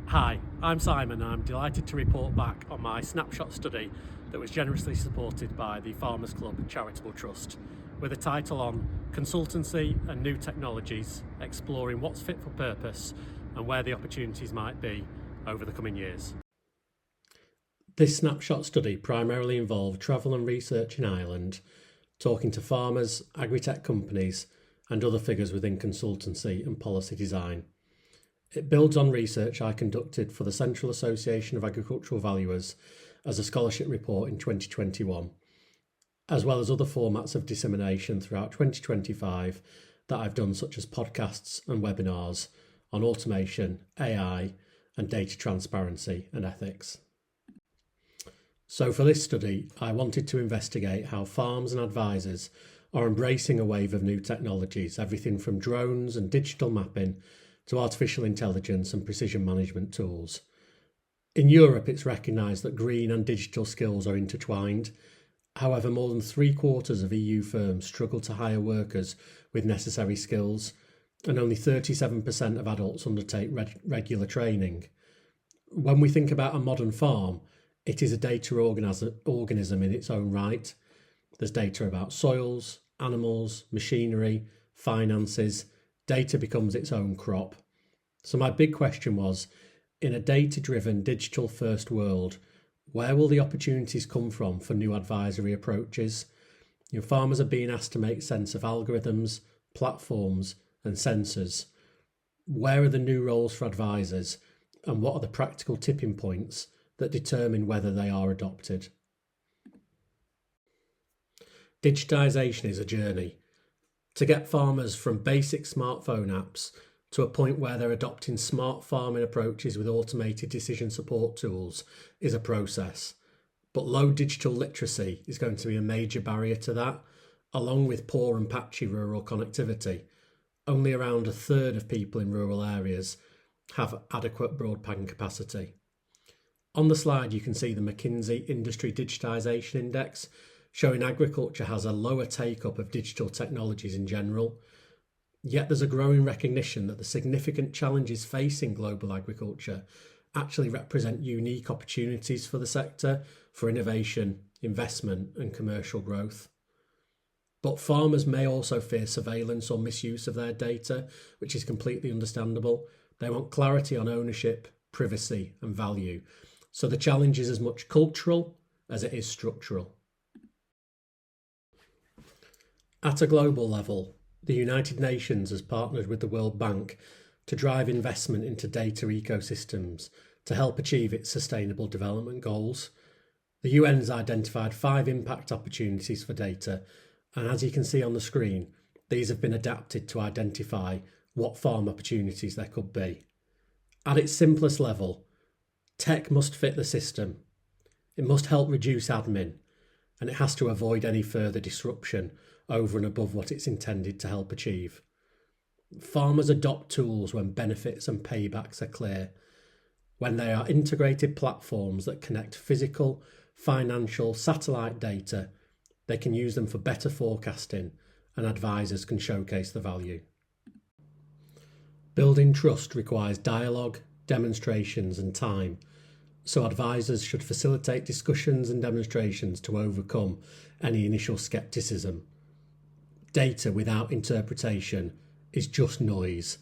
Hi, I'm Simon and I'm delighted to report back on my snapshot study that was generously supported by the Farmers Club Charitable Trust with a title on Consultancy and New Technologies, exploring what's fit for purpose and where the opportunities might be over the coming years. This snapshot study primarily involved travel and research in Ireland, talking to farmers, agri-tech companies and other figures within consultancy and policy design. It builds on research I conducted for the Central Association of Agricultural Valuers as a scholarship report in 2021, as well as other formats of dissemination throughout 2025 that I've done, such as podcasts and webinars on automation, AI, and data transparency and ethics. So for this study, I wanted to investigate how farms and advisors are embracing a wave of new technologies, everything from drones and digital mapping to artificial intelligence and precision management tools. In Europe, it's recognised that green and digital skills are intertwined. However, more than 3/4 of EU firms struggle to hire workers with necessary skills, and only 37% of adults undertake regular training. When we think about a modern farm, it is a data organism in its own right. There's data about soils, animals, machinery, finances. Data becomes its own crop. So my big question was, in a data-driven, digital-first world, where will the opportunities come from for new advisory approaches? Farmers are being asked to make sense of algorithms, platforms and sensors. Where are the new roles for advisors, and what are the practical tipping points that determine whether they are adopted? Digitisation is a journey. To get farmers from basic smartphone apps to a point where they're adopting smart farming approaches with automated decision support tools is a process. But low digital literacy is going to be a major barrier to that, along with poor and patchy rural connectivity. Only around a third of people in rural areas have adequate broadband capacity. On the slide, you can see the McKinsey Industry Digitisation Index, showing agriculture has a lower take-up of digital technologies in general. Yet there's a growing recognition that the significant challenges facing global agriculture actually represent unique opportunities for the sector for innovation, investment and commercial growth. But farmers may also fear surveillance or misuse of their data, which is completely understandable. They want clarity on ownership, privacy and value. So the challenge is as much cultural as it is structural. At a global level, the United Nations has partnered with the World Bank to drive investment into data ecosystems to help achieve its sustainable development goals. The UN has identified 5 impact opportunities for data, and as you can see on the screen, these have been adapted to identify what farm opportunities there could be. At its simplest level, tech must fit the system. It must help reduce admin, and it has to avoid any further disruption over and above what it's intended to help achieve. Farmers adopt tools when benefits and paybacks are clear, when they are integrated platforms that connect physical, financial, satellite data. They can use them for better forecasting, and advisors can showcase the value. Building trust requires dialogue, demonstrations and time, so advisors should facilitate discussions and demonstrations to overcome any initial scepticism. Data without interpretation is just noise,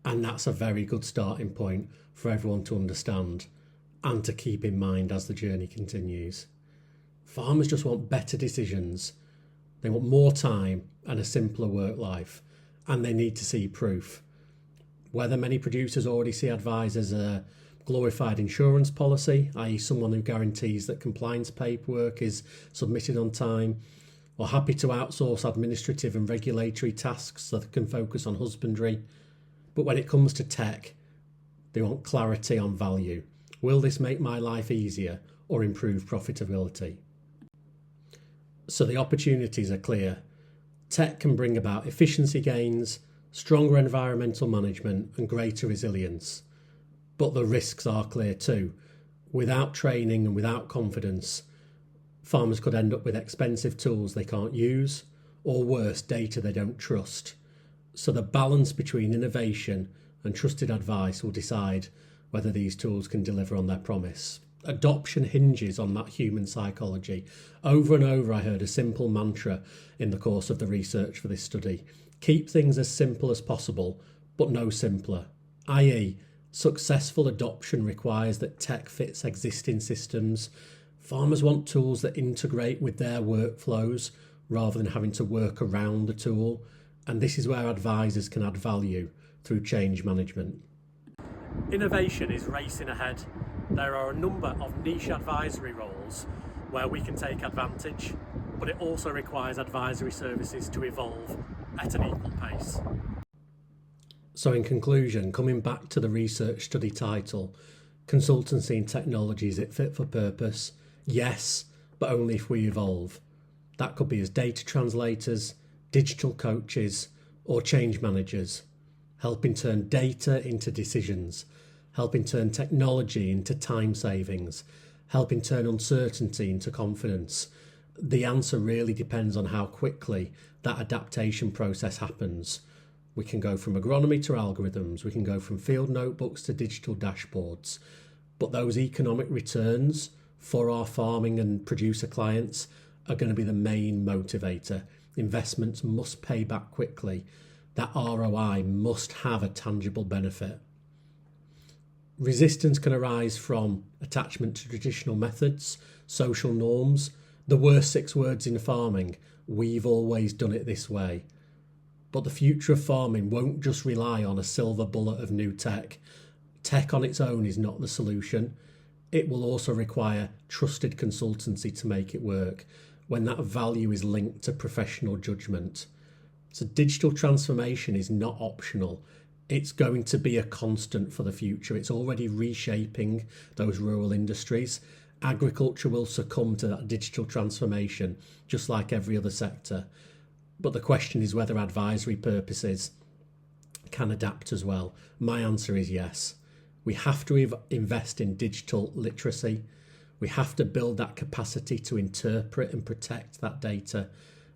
and that's a very good starting point for everyone to understand and to keep in mind as the journey continues. Farmers just want better decisions. They want more time and a simpler work life, and they need to see proof. Whether many producers already see advisors as a glorified insurance policy, i.e. someone who guarantees that compliance paperwork is submitted on time, or happy to outsource administrative and regulatory tasks so they can focus on husbandry. But when it comes to tech, they want clarity on value. Will this make my life easier or improve profitability? So the opportunities are clear. Tech can bring about efficiency gains, stronger environmental management and greater resilience. But the risks are clear too. Without training and without confidence, farmers could end up with expensive tools they can't use, or worse, data they don't trust. So the balance between innovation and trusted advice will decide whether these tools can deliver on their promise. Adoption hinges on that human psychology. Over and over, I heard a simple mantra in the course of the research for this study: keep things as simple as possible, but no simpler. i.e., successful adoption requires that tech fits existing systems. Farmers want tools that integrate with their workflows rather than having to work around the tool. And this is where advisors can add value through change management. Innovation is racing ahead. There are a number of niche advisory roles where we can take advantage, but it also requires advisory services to evolve at an equal pace. So in conclusion, coming back to the research study title, Consultancy and Technology, is it fit for purpose? Yes, but only if we evolve. That could be as data translators, digital coaches, or change managers, helping turn data into decisions, helping turn technology into time savings, helping turn uncertainty into confidence. The answer really depends on how quickly that adaptation process happens. We can go from agronomy to algorithms, we can go from field notebooks to digital dashboards, but those economic returns for our farming and producer clients are going to be the main motivator. Investments must pay back quickly. That ROI must have a tangible benefit. Resistance can arise from attachment to traditional methods, social norms, the worst 6 words in farming: we've always done it this way. But the future of farming won't just rely on a silver bullet of new tech. Tech on its own is not the solution. It will also require trusted consultancy to make it work, when that value is linked to professional judgment. So digital transformation is not optional. It's going to be a constant for the future. It's already reshaping those rural industries. Agriculture will succumb to that digital transformation, just like every other sector. But the question is whether advisory purposes can adapt as well. My answer is yes. We have to invest in digital literacy. We have to build that capacity to interpret and protect that data.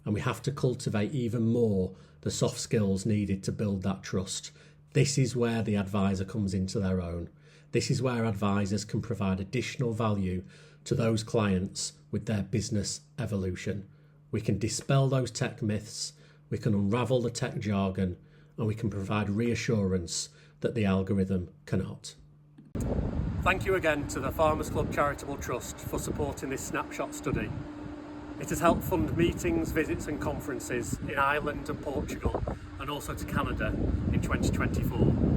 And we have to cultivate even more the soft skills needed to build that trust. This is where the advisor comes into their own. This is where advisors can provide additional value to those clients with their business evolution. We can dispel those tech myths, we can unravel the tech jargon, and we can provide reassurance that the algorithm cannot. Thank you again to the Farmers Club Charitable Trust for supporting this snapshot study. It has helped fund meetings, visits and conferences in Ireland and Portugal, and also to Canada in 2024.